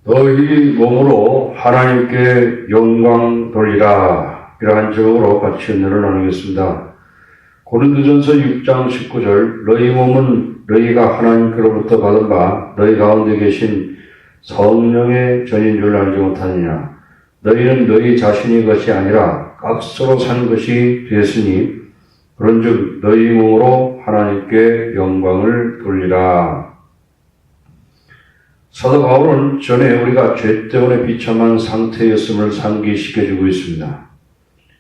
너희 몸으로 하나님께 영광 돌리라. 이러한 제목으로 같이 은혜를 나누겠습니다. 고린도전서 6장 19절 너희 몸은 너희가 하나님께로부터 받은 바 너희 가운데 계신 성령의 전인 줄 알지 못하느냐. 너희는 너희 자신의 것이 아니라 값으로 산 것이 되었으니 그런즉 너희 몸으로 하나님께 영광을 돌리라. 사도 바울은 전에 우리가 죄 때문에 비참한 상태였음을 상기시켜주고 있습니다.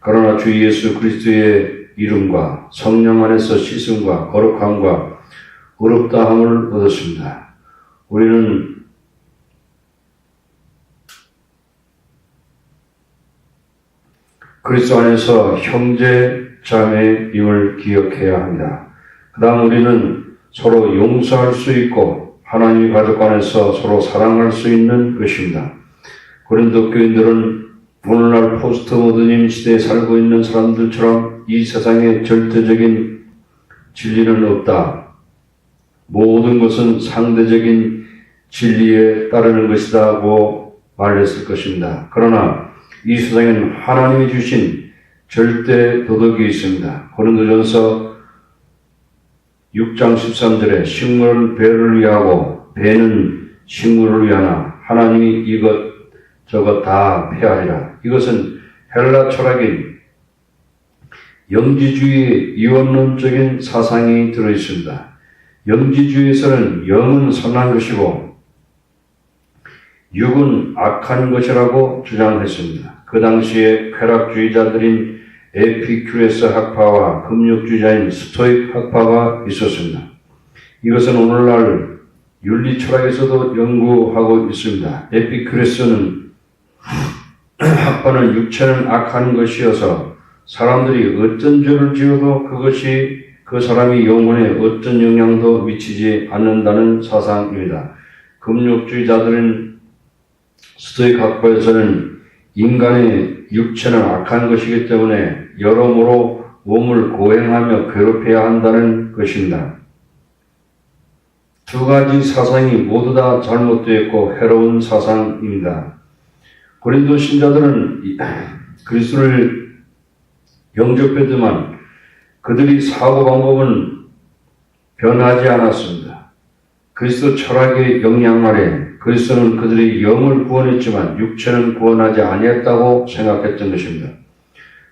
그러나 주 예수 그리스도의 이름과 성령 안에서 씻음과 거룩함과 의롭다함을 얻었습니다. 우리는 그리스도 안에서 형제, 자매임을 기억해야 합니다. 그 다음 우리는 서로 용서할 수 있고 하나님의 가족 안에서 서로 사랑할 수 있는 것입니다. 고린도 교인들은 오늘날 포스트 모더니즘 시대에 살고 있는 사람들처럼 이 세상에 절대적인 진리는 없다. 모든 것은 상대적인 진리에 따르는 것이다고 말했을 것입니다. 그러나 이 세상에는 하나님이 주신 절대 도덕이 있습니다. 고린도전서 6장 13절에 식물은 배를 위하고 배는 식물을 위하나 하나님이 이것 저것 다 폐하리라. 이것은 헬라 철학인 영지주의의 이원론적인 사상이 들어있습니다. 영지주의에서는 영은 선한 것이고 육은 악한 것이라고 주장했습니다. 그 당시에 쾌락주의자들인 에피큐레스 학파와 금욕주의자인 스토익 학파가 있었습니다. 이것은 오늘날 윤리 철학에서도 연구하고 있습니다. 에피큐레스는 학파는 육체는 악한 것이어서 사람들이 어떤 죄를 지어도 그것이 그 사람의 영혼에 어떤 영향도 미치지 않는다는 사상입니다. 금욕주의자들은 스토익 학파에서는 인간의 육체는 악한 것이기 때문에 여러모로 몸을 고행하며 괴롭혀야 한다는 것입니다. 두 가지 사상이 모두 다 잘못되었고 해로운 사상입니다. 고린도 신자들은 그리스도를 영접했지만 그들이 사고방법은 변하지 않았습니다. 그리스도 철학의 영향 아래 그리스도는 그들의 영을 구원했지만 육체는 구원하지 아니했다고 생각했던 것입니다.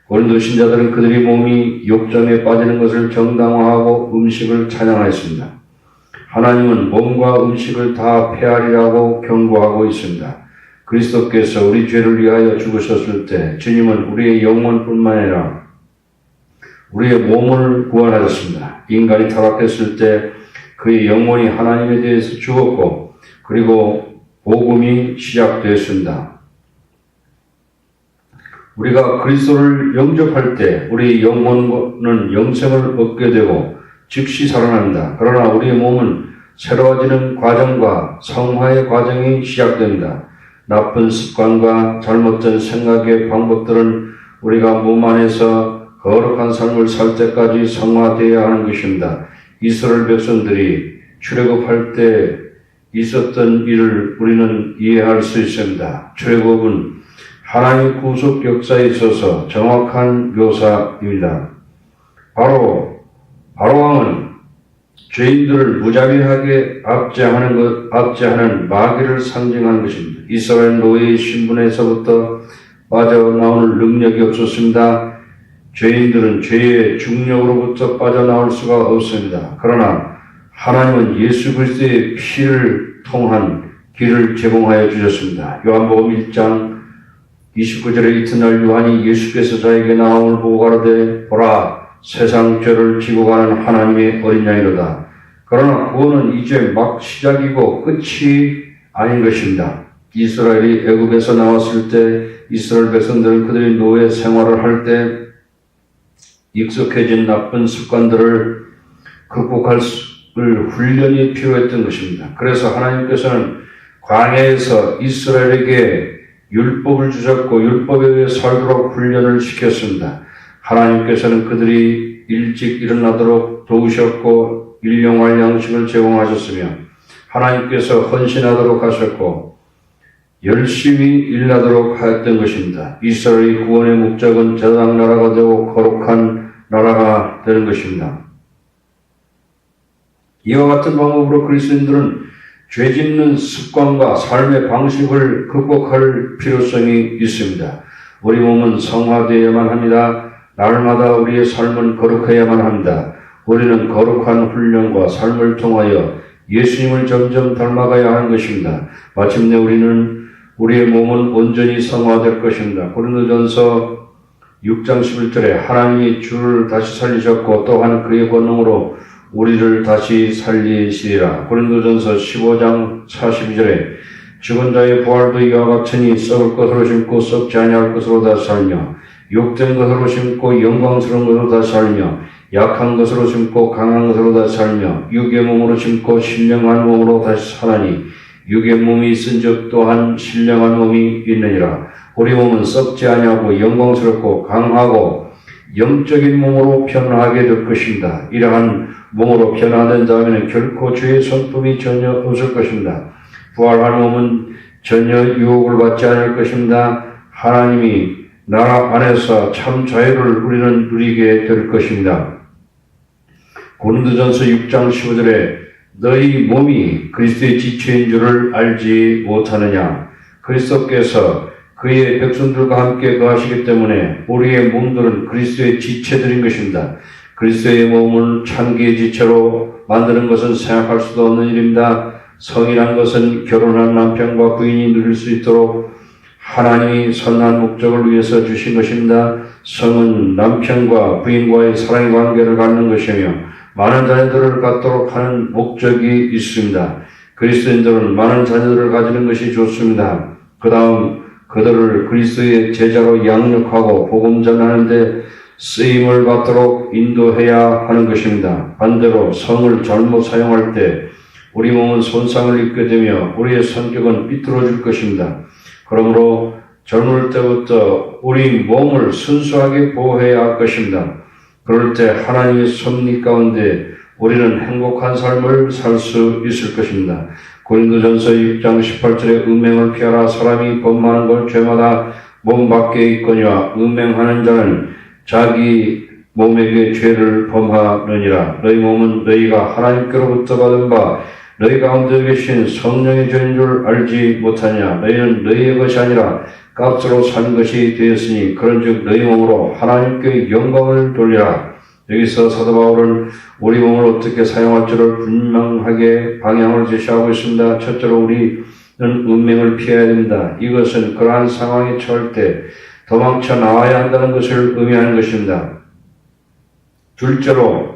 고린도 신자들은 그들의 몸이 욕정에 빠지는 것을 정당화하고 음식을 찬양하였습니다. 하나님은 몸과 음식을 다 폐하리라고 경고하고 있습니다. 그리스도께서 우리 죄를 위하여 죽으셨을 때 주님은 우리의 영혼뿐만 아니라 우리의 몸을 구원하셨습니다. 인간이 타락했을 때 그의 영혼이 하나님에 대해서 죽었고 그리고 복음이 시작되었습니다. 우리가 그리스도를 영접할 때 우리 영혼은 영생을 얻게 되고 즉시 살아납니다. 그러나 우리의 몸은 새로워지는 과정과 성화의 과정이 시작됩니다. 나쁜 습관과 잘못된 생각의 방법들은 우리가 몸 안에서 거룩한 삶을 살 때까지 성화되어야 하는 것입니다. 이스라엘 백성들이 출애굽할 때 있었던 일을 우리는 이해할 수 있습니다. 출애굽은 하나님의 구속 역사에 있어서 정확한 묘사입니다. 바로왕은 죄인들을 무자비하게 압제하는 마귀를 상징하는 것입니다. 이스라엘 노예의 신분에서부터 빠져나오는 능력이 없었습니다. 죄인들은 죄의 중력으로부터 빠져나올 수가 없습니다. 그러나 하나님은 예수 그리스도의 피를 통한 길을 제공하여 주셨습니다. 요한복음 1장 29절에 이튿날 요한이 예수께서 자에게 나옴을 보고 가로되 보라 세상 죄를 지고 가는 하나님의 어린 양이로다. 그러나 구원은 이제 막 시작이고 끝이 아닌 것입니다. 이스라엘이 애굽에서 나왔을 때 이스라엘 백성들은 그들이 노예 생활을 할 때 익숙해진 나쁜 습관들을 극복할 훈련이 필요했던 것입니다. 그래서 하나님께서는 광야에서 이스라엘에게 율법을 주셨고 율법에 의해 살도록 훈련을 시켰습니다. 하나님께서는 그들이 일찍 일어나도록 도우셨고 일용할 양식을 제공하셨으며 하나님께서 헌신하도록 하셨고 열심히 일하도록 하였던 것입니다. 이스라엘의 구원의 목적은 제사장 나라가 되고 거룩한 나라가 되는 것입니다. 이와 같은 방법으로 그리스도인들은 죄 짓는 습관과 삶의 방식을 극복할 필요성이 있습니다. 우리 몸은 성화되어야만 합니다. 날마다 우리의 삶은 거룩해야만 합니다. 우리는 거룩한 훈련과 삶을 통하여 예수님을 점점 닮아가야 하는 것입니다. 마침내 우리의 몸은 온전히 성화될 것입니다. 고린도전서 6장 11절에 하나님이 주를 다시 살리셨고 또한 그의 권능으로 우리를 다시 살리시리라. 고린도전서 15장 42절에 죽은 자의 부활도 이와 같으니 썩을 것으로 심고 썩지 아니할 것으로 다시 살며 욕된 것으로 심고 영광스러운 것으로 다시 살며 약한 것으로 심고 강한 것으로 다시 살며 육의 몸으로 심고 신령한 몸으로 다시 사나니 육의 몸이 있은즉 또한 신령한 몸이 있느니라. 우리 몸은 썩지 아니하고 영광스럽고 강하고 영적인 몸으로 변화하게 될 것입니다. 이러한 몸으로 변화된 다음에는 결코 주의 손품이 전혀 없을 것입니다. 부활한 몸은 전혀 유혹을 받지 않을 것입니다. 하나님이 나라 안에서 참 자유를 우리는 누리게 될 것입니다. 고린도전서 6장 15절에 너희 몸이 그리스도의 지체인 줄을 알지 못하느냐. 그리스도께서 그의 백성들과 함께 거하시기 때문에 우리의 몸들은 그리스도의 지체들인 것입니다. 그리스도의 몸을 창기의 지체로 만드는 것은 생각할 수도 없는 일입니다. 성이란 것은 결혼한 남편과 부인이 누릴 수 있도록 하나님이 선한 목적을 위해서 주신 것입니다. 성은 남편과 부인과의 사랑의 관계를 갖는 것이며 많은 자녀들을 갖도록 하는 목적이 있습니다. 그리스도인들은 많은 자녀들을 가지는 것이 좋습니다. 그 다음 그들을 그리스도의 제자로 양육하고 복음 전하는데 쓰임을 받도록 인도해야 하는 것입니다. 반대로 성을 잘못 사용할 때 우리 몸은 손상을 입게 되며 우리의 성격은 삐뚤어질 것입니다. 그러므로 젊을 때부터 우리 몸을 순수하게 보호해야 할 것입니다. 그럴 때 하나님의 섭리 가운데 우리는 행복한 삶을 살 수 있을 것입니다. 고린도전서 6장 18절에 음행을 피하라. 사람이 범하는 걸 죄마다 몸 밖에 있거니와 음행하는 자는 자기 몸에게 죄를 범하느니라. 너희 몸은 너희가 하나님께로부터 받은 바 너희 가운데 계신 성령의 죄인 줄 알지 못하냐. 너희는 너희의 것이 아니라 값으로 산 것이 되었으니 그런즉 너희 몸으로 하나님께 영광을 돌리라. 여기서 사도 바울은 우리 몸을 어떻게 사용할지를 분명하게 방향을 제시하고 있습니다. 첫째로 우리는 음행을 피해야 됩니다. 이것은 그러한 상황에 처할 때 도망쳐 나와야 한다는 것을 의미하는 것입니다. 둘째로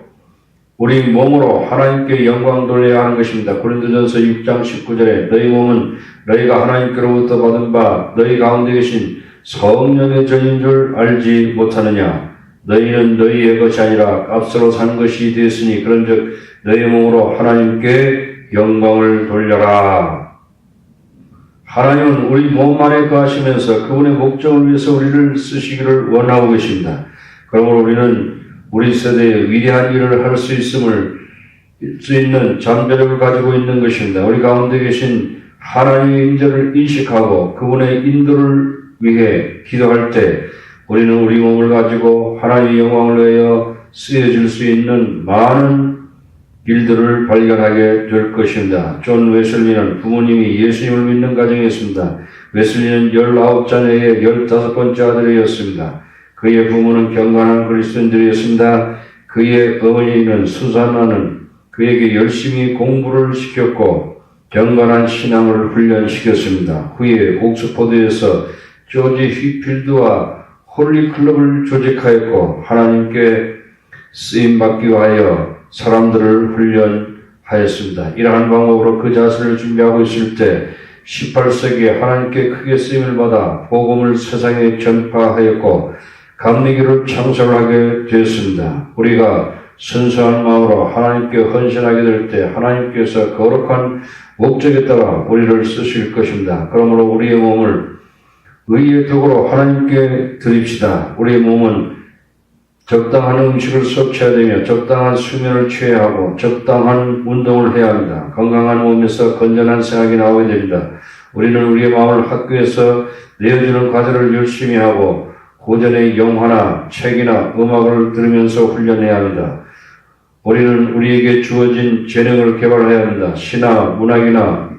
우리 몸으로 하나님께 영광 돌려야 하는 것입니다. 고린도전서 6장 19절에 너희 몸은 너희가 하나님께로부터 받은 바 너희 가운데 계신 성령의 전인 줄 알지 못하느냐. 너희는 너희의 것이 아니라 값으로 산 것이 되었으니 그런즉 너희 몸으로 하나님께 영광을 돌려라. 하나님은 우리 몸 안에 거하시면서 그분의 목적을 위해서 우리를 쓰시기를 원하고 계십니다. 그러므로 우리는 우리 세대에 위대한 일을 할 수 있는 잠재력을 가지고 있는 것입니다. 우리 가운데 계신 하나님의 임재를 인식하고 그분의 인도를 위해 기도할 때 우리는 우리 몸을 가지고 하나님의 영광을 위하여 쓰여질 수 있는 많은 일들을 발견하게 될 것입니다. 존 웨슬리는 부모님이 예수님을 믿는 가정이었습니다. 웨슬리는 19자녀의 15번째 아들이었습니다. 그의 부모는 경건한 그리스도인들이었습니다. 그의 어머니는 수산나는 그에게 열심히 공부를 시켰고 경건한 신앙을 훈련시켰습니다. 후에 옥스포드에서 조지 휘필드와 홀리클럽을 조직하였고 하나님께 쓰임받기 위하여 사람들을 훈련하였습니다. 이러한 방법으로 그 자세를 준비하고 있을 때 18세기에 하나님께 크게 쓰임을 받아 복음을 세상에 전파하였고 감리교를 창설하게 되었습니다. 우리가 순수한 마음으로 하나님께 헌신하게 될 때 하나님께서 거룩한 목적에 따라 우리를 쓰실 것입니다. 그러므로 우리의 몸을 의의 덕으로 하나님께 드립시다. 우리의 몸은 적당한 음식을 섭취해야 되며 적당한 수면을 취해야 하고 적당한 운동을 해야 합니다. 건강한 몸에서 건전한 생각이 나오게 됩니다. 우리는 우리의 마음을 학교에서 내어주는 과제를 열심히 하고 고전의 영화나 책이나 음악을 들으면서 훈련해야 합니다. 우리는 우리에게 주어진 재능을 개발해야 합니다. 시나 문학이나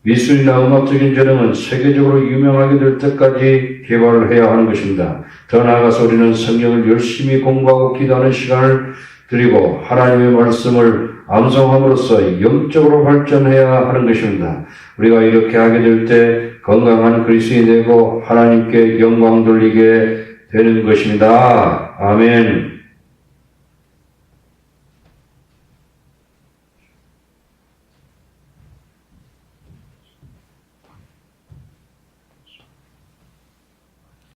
미술이나 음악적인 재능은 세계적으로 유명하게 될 때까지 개발을 해야 하는 것입니다. 더 나아가서 우리는 성경을 열심히 공부하고 기도하는 시간을 드리고 하나님의 말씀을 암송함으로써 영적으로 발전해야 하는 것입니다. 우리가 이렇게 하게 될 때 건강한 그리스도인이 되고 하나님께 영광 돌리게 되는 것입니다. 아멘.